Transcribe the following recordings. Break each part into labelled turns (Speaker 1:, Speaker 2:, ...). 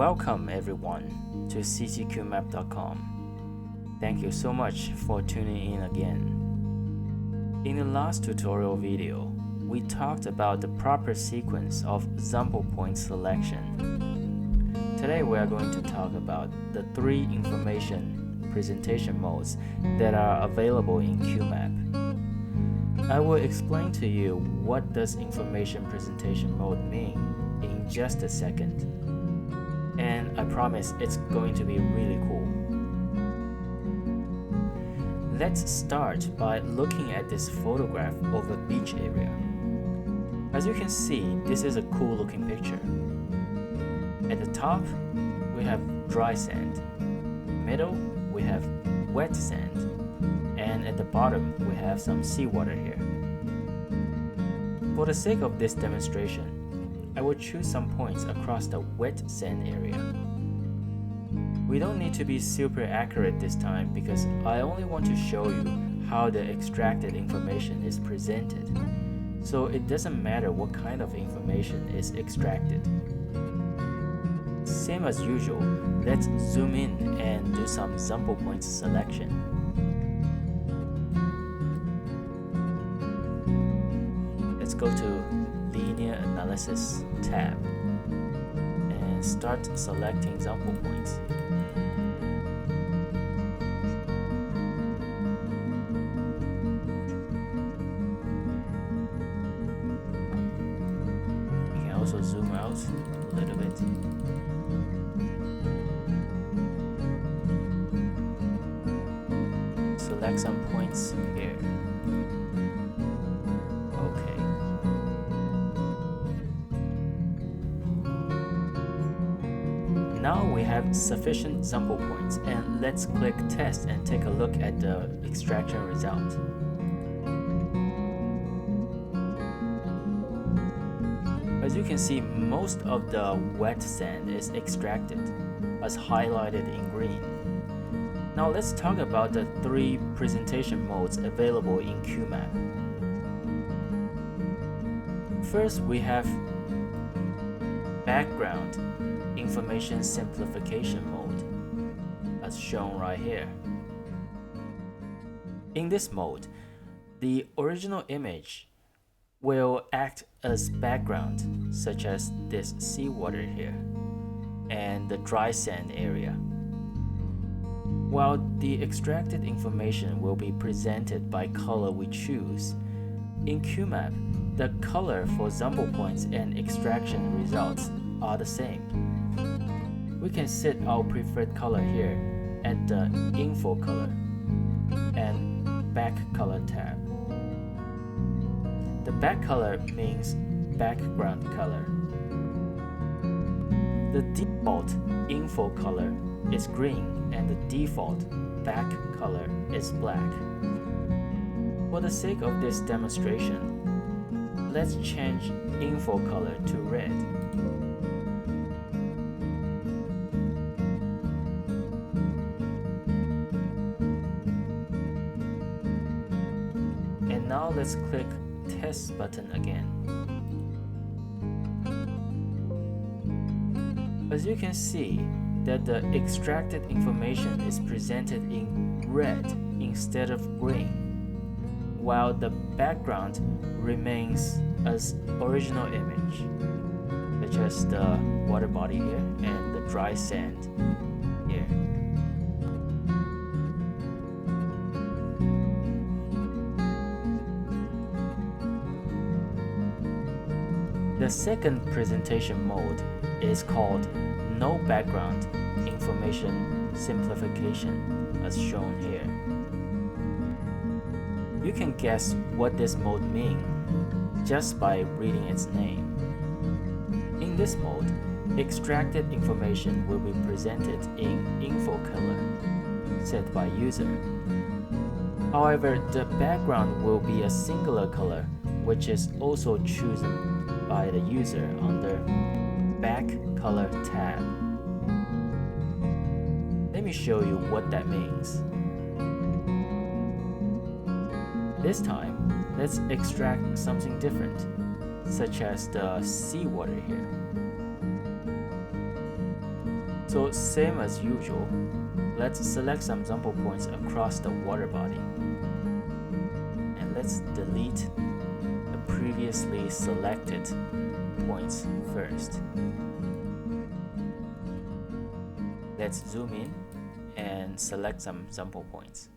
Speaker 1: Welcome everyone to ccqMap.com. Thank you so much for tuning in again. In the last tutorial video, we talked about the proper sequence of sample point selection. Today we are going to talk about the 3 information presentation modes that are available in QMap. I will explain to you what does information presentation mode mean in just a second. And I promise it's going to be really cool. Let's start by looking at this photograph of a beach area. As you can see, this is a cool looking picture. At the top, we have dry sand. Middle, we have wet sand. And at the bottom, we have some seawater here. For the sake of this demonstration, I will choose some points across the wet sand area. We don't need to be super accurate this time because I only want to show you how the extracted information is presented. So it doesn't matter what kind of information is extracted. Same as usual, let's zoom in and do some sample points selection. Let's go to Linear Analysis tab and start selecting sample points. You can also zoom out a little bit. Select some points here. Okay. Now we have sufficient sample points, and let's click Test and take a look at the extraction result. As you can see, most of the wet sand is extracted, as highlighted in green. Now let's talk about the 3 presentation modes available in QMap. First, we have background information simplification mode, as shown right here. In this mode, the original image will act as background, such as this seawater here and the dry sand area, while the extracted information will be presented by color we choose. In QMap, the color for sample points and extraction results are the same. We can set our preferred color here at the Info color and Back color tab. The back color means background color. The default Info color is green and the default back color is black. For the sake of this demonstration, let's change Info color to red. And now let's click Test button again. As you can see that the extracted information is presented in red instead of green, while the background remains as original image, such as the water body here and the dry sand here. The second presentation mode is called No Background Information Simplification, as shown here. You can guess what this mode means just by reading its name. In this mode, extracted information will be presented in Info color, set by user. However, the background will be a singular color, which is also chosen by the user under Back color tab. Let me show you what that means. This time, let's extract something different, such as the seawater here. So same as usual, let's select some sample points across the water body. And let's delete the previously selected points first. Let's zoom in and select some sample points.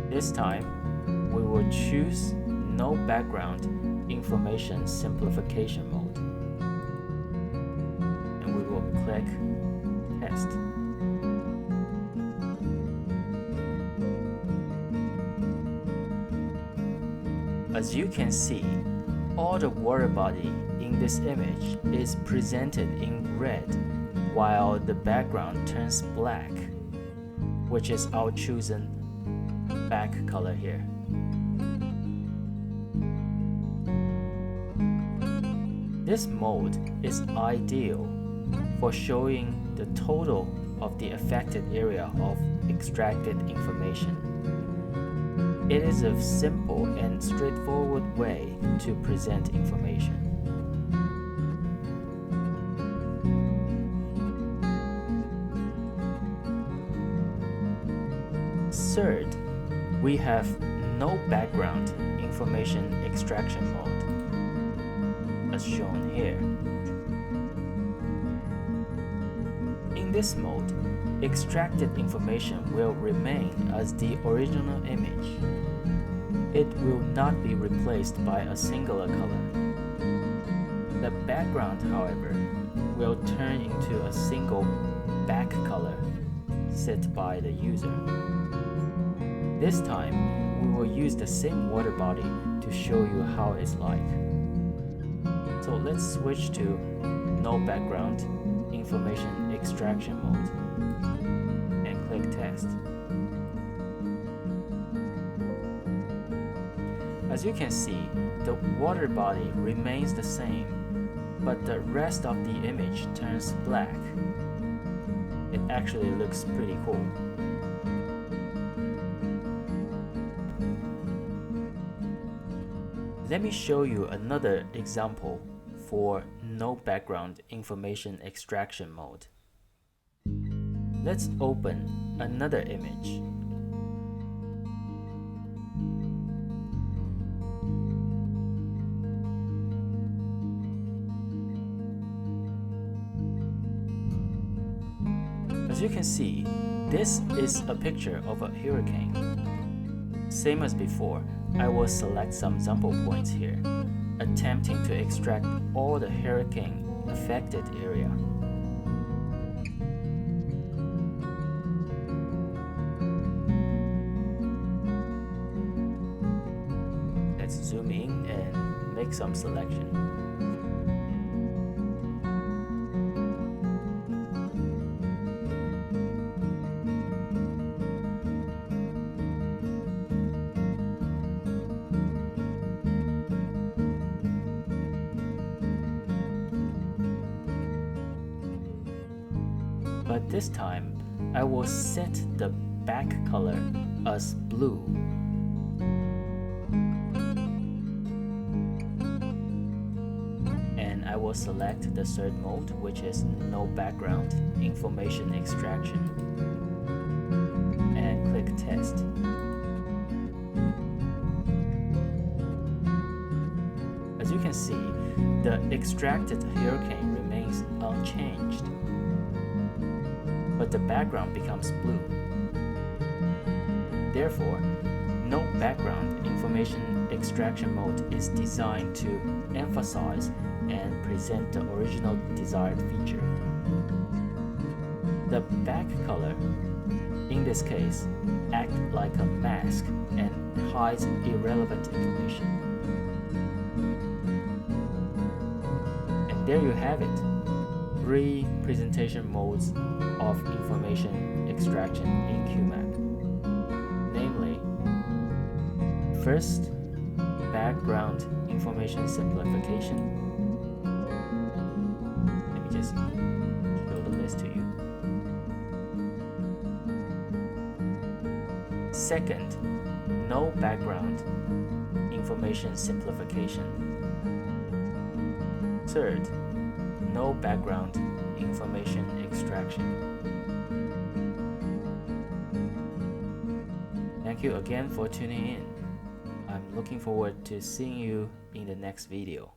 Speaker 1: This time, we will choose No Background Information Simplification mode. And we will click Test. As you can see, all the water body in this image is presented in red while the background turns black, which is our chosen back color here. This mode is ideal for showing the total of the affected area of extracted information. It is a simple and straightforward way to present information. Third, we have No Background Information Extraction mode, as shown here. In this mode, extracted information will remain as the original image. It will not be replaced by a singular color. The background, however, will turn into a single back color set by the user. This time, we will use the same water body to show you how it's like. So let's switch to No Background Information Extraction mode and click Test. As you can see, the water body remains the same, but the rest of the image turns black. It actually looks pretty cool. Let me show you another example for No Background Information Extraction mode. Let's open another image. As you can see, this is a picture of a hurricane. Same as before, I will select some sample points here, attempting to extract all the hurricane affected area. Let's zoom in and make some selection. But this time, I will set the back color as blue. And I will select the third mode, which is No Background Information Extraction, and click Test. As you can see, the extracted hurricane remains unchanged, but the background becomes blue. Therefore, No Background Information Extraction mode is designed to emphasize and present the original desired feature. The back color, in this case, acts like a mask and hides irrelevant information. there you have it. 3 presentation modes of information extraction in QMap. Namely, first, background information simplification. Let me just show the list to you. Second, no background information simplification. Third, no background information extraction. Thank you again for tuning in. I'm looking forward to seeing you in the next video.